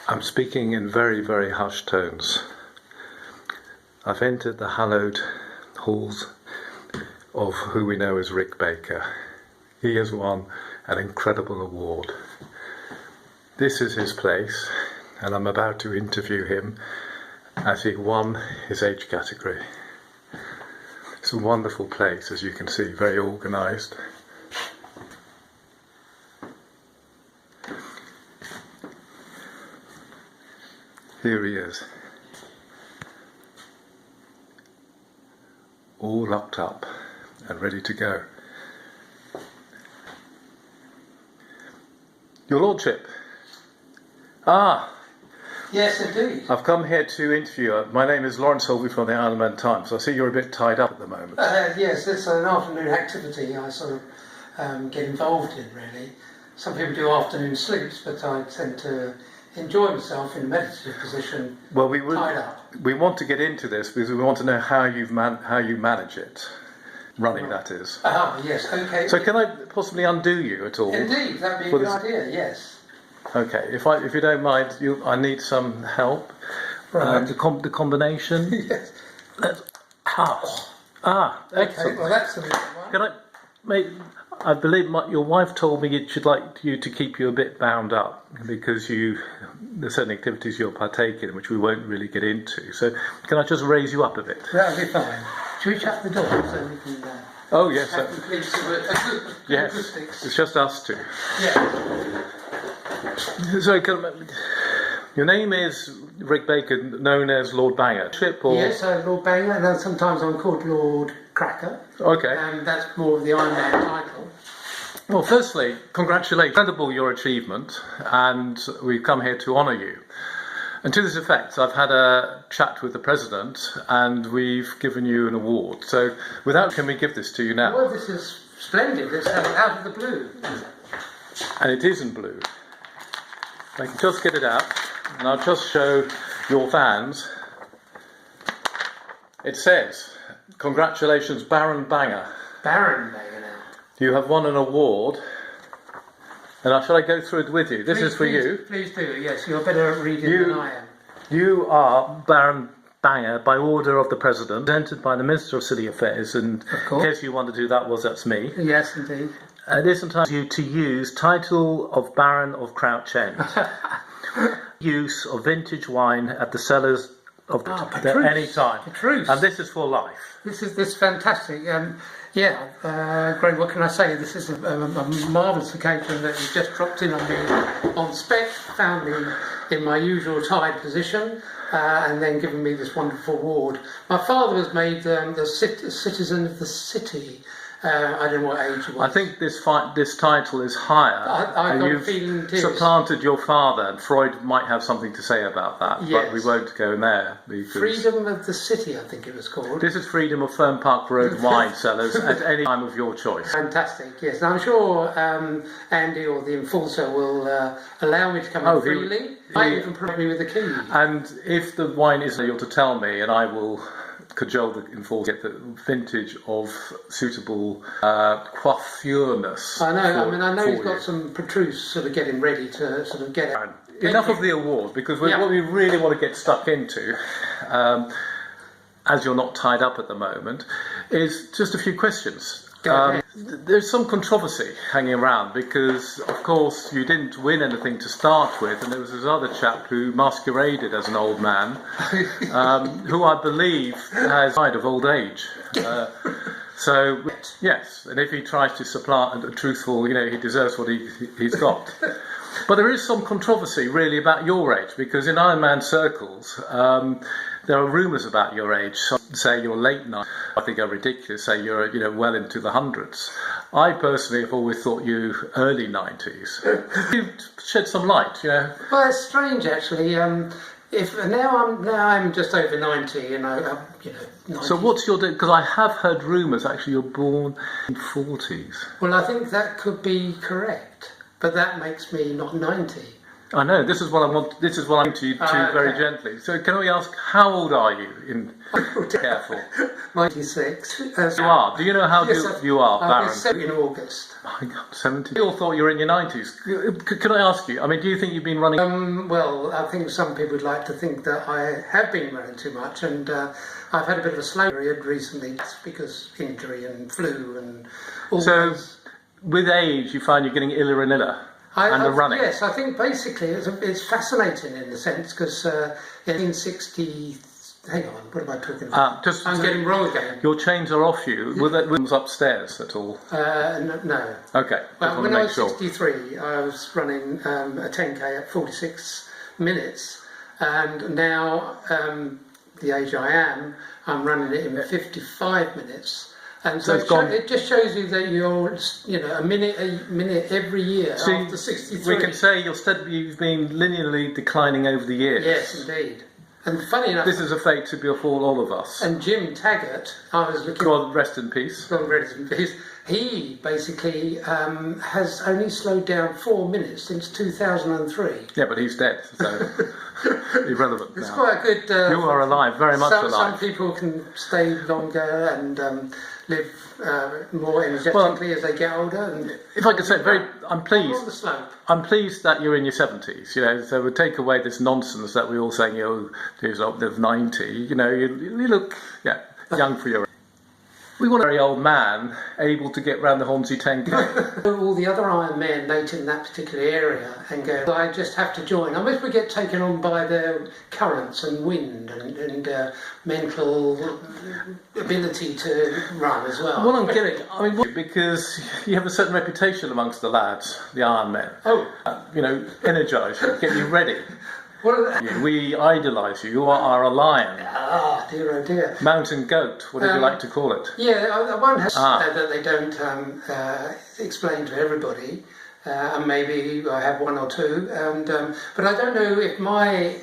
I'm speaking in very, very hushed tones. I've entered the hallowed halls of who we know as Rick Baker. He has won an incredible award. This is his place, and I'm about to interview him as he won his age category. It's a wonderful place, as you can see, very organised. Here he is, all locked up and ready to go. Your Lordship. Yes, indeed. I've come here to interview you. My name is Hornsey from the Isle of Man Times. I see you're a bit tied up at the moment. Yes, it's an afternoon activity I sort of get involved in, really. Some people do afternoon sleeps, but I tend to enjoy myself in a meditative position, tied up. We want to get into this because we want to know how you manage it, running that is. Yes, okay. So can I possibly undo you at all? Indeed, that'd be a good idea, yes. Okay, if you don't mind, I need some help. Right. The combination. Yes. Excellent. Okay, well that's the one. Can I believe your wife told me she'd like you to keep you a bit bound up because there's certain activities you'll partake in which we won't really get into. So can I just raise you up a bit? That'll be fine. Should we shut the door so we can... Oh yes. Yes. Acoustics. It's just us two. Yeah. So your name is Rick Baker, known as Lord Banger. Yes, Lord Banger, and then sometimes I'm called Lord Cracker. Okay. And that's more of the Iron Man title. Well, firstly, congratulations. Incredible your achievement, and we've come here to honour you. And to this effect, I've had a chat with the President, and we've given you an award. So, can we give this to you now? Well, this is splendid. It's out of the blue. And it is in blue. I can just get it out, and I'll just show your fans. It says, "Congratulations, Baron Banger." Baron Banger now. You have won an award. And shall I go through it with you? This is for you. Please do, yes. You're better at reading than I am. You are Baron Banger by order of the President, presented by the Minister of City Affairs, and in case you want to do that, that's me. Yes, indeed. This entitles you to use title of Baron of Crouch End. Use of vintage wine at the cellars of at any time. Petrus. And this is for life. This is fantastic. Great. What can I say? This is a marvellous occasion that you just dropped in on me on spec, found me in my usual tied position, and then given me this wonderful award. My father was made the citizen of the city. I don't know what age he was. I think this title is higher. I got a feeling it is. Supplanted your father, and Freud might have something to say about that, yes. But we won't go there. Freedom of the City, I think it was called. This is Freedom of Fern Park Road wine cellars at any time of your choice. Fantastic, yes. And I'm sure Andy or the enforcer will allow me to come in freely. Might even provide me with the key. And if the wine isn't, you're to tell me, and I will cajole the enforcer to get the vintage of suitable coiffureness. I know he's got some Petrus sort of getting ready to sort of get it. Enough of the award, because what we really want to get stuck into, as you're not tied up at the moment, is just a few questions. There's some controversy hanging around because, of course, you didn't win anything to start with, and there was this other chap who masqueraded as an old man, who I believe has died of old age. So, yes, and if he tries to supplant a truthful, he deserves what he's got. But there is some controversy, really, about your age, because in Iron Man circles, there are rumours about your age. Some say you're late 90s. I think are ridiculous. Say you're, well into the hundreds. I personally have always thought you early 90s. You shed some light, Well, it's strange actually. Now I'm just over 90, 90s. So what's your? Because I have heard rumours. Actually, you're born in 40s. Well, I think that could be correct, but that makes me not 90. I know, this is what I want, this is what I'm to you very Okay. gently. So can we ask, how old are you? Careful. 96. You are. Do you know how Yes, you are, I'll Baron? be 70 in August. My God, 70. You all thought you were in your 90s. Can I ask you, I mean, do you think you've been running... Well, I think some people would like to think that I have been running too much, and I've had a bit of a slow period recently because injury and flu and all So, those. with age, you find you're getting iller and iller? And the running? Yes, I think basically it's fascinating in the sense because in 60... Hang on, what am I talking about? I'm getting wrong again. Your chains are off you. Were the rooms upstairs at all? No. Okay. Well, when I was 63, I was running a 10k at 46 minutes, and now, the age I am, I'm running it in 55 minutes. And so it just shows you that you're, a minute every year after 63. We can say you've been linearly declining over the years. Yes, indeed. And funny enough, this is a fate to befall all of us. And Jim Taggart, I was looking. God rest in peace. God rest in peace. He basically has only slowed down 4 minutes since 2003. Yeah, but he's dead, so irrelevant It's now. quite a good. You are alive, very much alive. Some people can stay longer and live more energetically as they get older. And if I could say, I'm pleased. On the slope. I'm pleased that you're in your 70s. So we take away this nonsense that we all saying, there's 90. You look, young for your. We want a very old man able to get round the Hornsey 10k. All the other Iron Men mate in that particular area and go, I just have to join. Unless we get taken on by the currents and wind and mental ability to run as well. What I'm getting, because you have a certain reputation amongst the lads, the Iron Men. Oh. Energise you, get you ready. What are they? We idolise you. You are a lion. Ah, dear, oh dear. Mountain goat, whatever you like to call it. Yeah, I won't have that they don't explain to everybody. And maybe I have one or two, but I don't know if my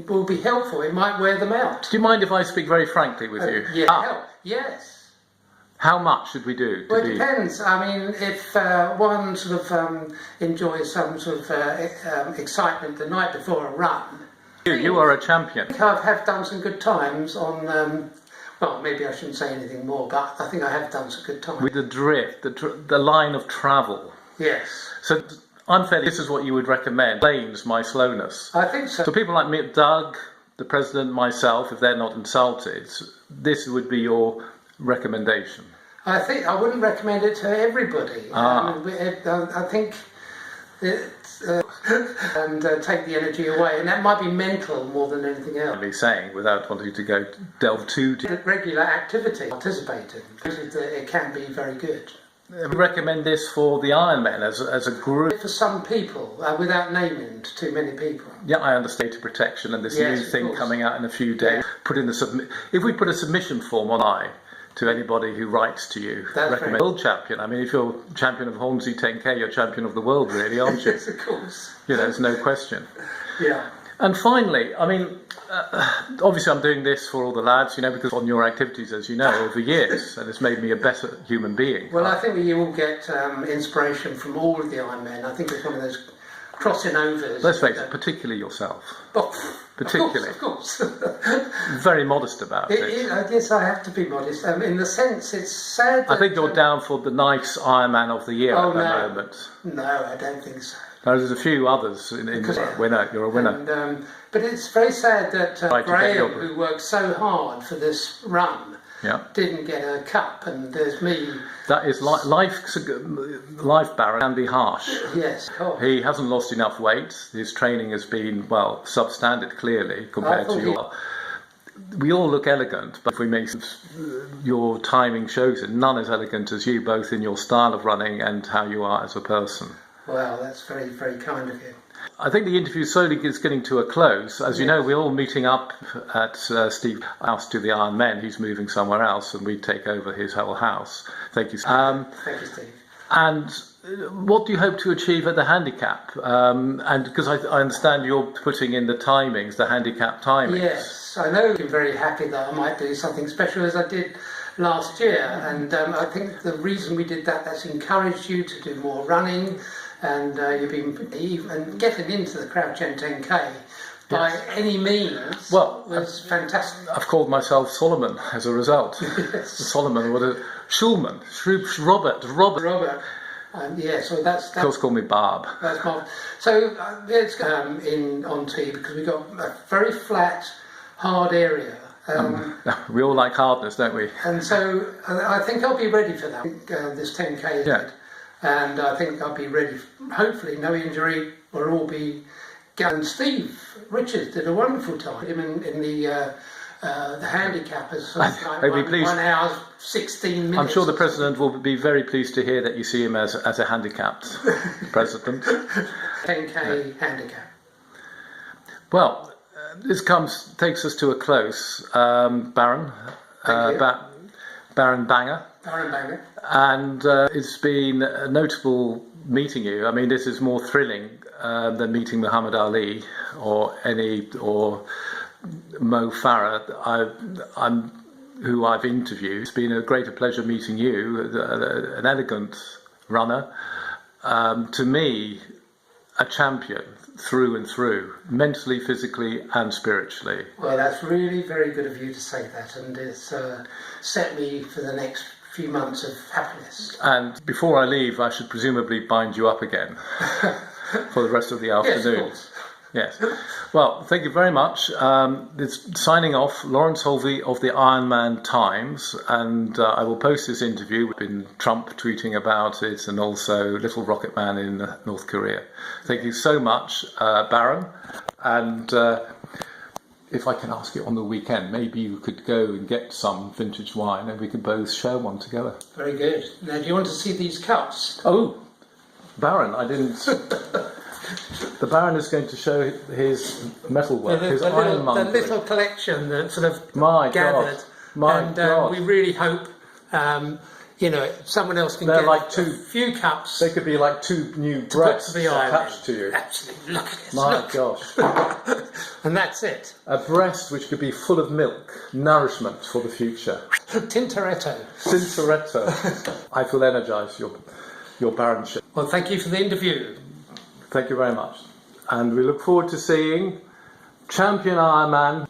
will be helpful. It might wear them out. Do you mind if I speak very frankly with you? Yeah, yes. How much should we do? Well, it depends. I mean, if one sort of enjoys some sort of excitement the night before a run. You are a champion. I have done some good times on. Well, maybe I shouldn't say anything more, but I think I have done some good times. With the drift, the line of travel. Yes. So, unfairly, this is what you would recommend. Explains my slowness. I think so. So people like me, Doug, the president, myself, if they're not insulted, this would be your recommendation. I think I wouldn't recommend it to everybody. I think it's, and take the energy away, and that might be mental more than anything else. Saying without wanting to delve too deep. Regular activity, participate in, it can be very good. I recommend this for the Ironman as a group. For some people, without naming too many people. Yeah, I understand data protection and this new thing coming out in a few days. Put in if we put a submission form on to anybody who writes to you, recommend world champion. I mean, if you're champion of Hornsey 10k, you're champion of the world, really, aren't you? Yes, of course. There's no question. Yeah. And finally, I mean, obviously I'm doing this for all the lads, because on your activities, as you know, over years, and it's made me a better human being. Well, I think you will get inspiration from all of the Ironmen. I think it's one of those crossing overs. Let's face it, particularly yourself. Particularly. Of course. Very modest about it. Yes, I have to be modest. In the sense, it's sad that, I think you're down for the nice Ironman of the year at the moment. No, I don't think so. There's a few others in winner. You're a winner. And, but it's very sad that Graham, who worked so hard for this run, didn't get a cup, and there's me. That is life, Baron, can be harsh. Yes, he hasn't lost enough weight. His training has been substandard, clearly compared to your. We all look elegant, but if we make your timing shows it. None as elegant as you, both in your style of running and how you are as a person. Well, that's very, very kind of you. I think the interview slowly is getting to a close. As you know, we're all meeting up at Steve's house to the Iron Men. He's moving somewhere else, and we take over his whole house. Thank you, Steve. Thank you, Steve. And what do you hope to achieve at the handicap? And because I understand you're putting in the timings, the handicap timings. Yes, I know. I'm very happy that I might do something special as I did last year, and I think the reason we did that's encouraged you to do more running. and you've been even getting into the Crouch End 10K by any means was fantastic. I've called myself Solomon as a result. Yes. Solomon, what a Schulman, Robert. So that's of course, call me Barb. That's marvellous. So let's go in on tea, because we've got a very flat, hard area. We all like hardness, don't we? And so I think I'll be ready for that. This 10K is good. And I think I'll be ready. Hopefully, no injury. We'll all be going. Steve Richards did a wonderful time. Him in the handicap as like 1 hour 16 minutes. I'm sure the president will be very pleased to hear that you see him as a handicapped president. 10K handicap. Well, this takes us to a close, Baron. Baron Banger. Baron Banger. And it's been notable meeting you. I mean, this is more thrilling than meeting Muhammad Ali or Mo Farah, who I've interviewed. It's been a greater pleasure meeting you, an elegant runner. To me, a champion through and through, mentally, physically and spiritually. Well, that's really very good of you to say that, and it's set me for the next few months of happiness. And before I leave, I should presumably bind you up again for the rest of the afternoon. Yes, of course. Yes. Well, thank you very much. It's signing off, Lawrence Holvey of the Ironman Times, and I will post this interview. We've been Trump tweeting about it, and also Little Rocket Man in North Korea. Thank you so much, Baron. And if I can ask you on the weekend, maybe you could go and get some vintage wine and we could both share one together. Very good. Now, do you want to see these cups? Oh, Baron, I didn't... The Baron is going to show his metalwork, his ironmongery. The little collection that sort of gathered. God. We really hope, someone else can They're get like a few cups. They could be like two new breasts attached to you. Absolutely, look at this. My gosh. And that's it. A breast which could be full of milk, nourishment for the future. Tintoretto. I feel energised, your baronship. Well, thank you for the interview. Thank you very much. And we look forward to seeing Champion Ironman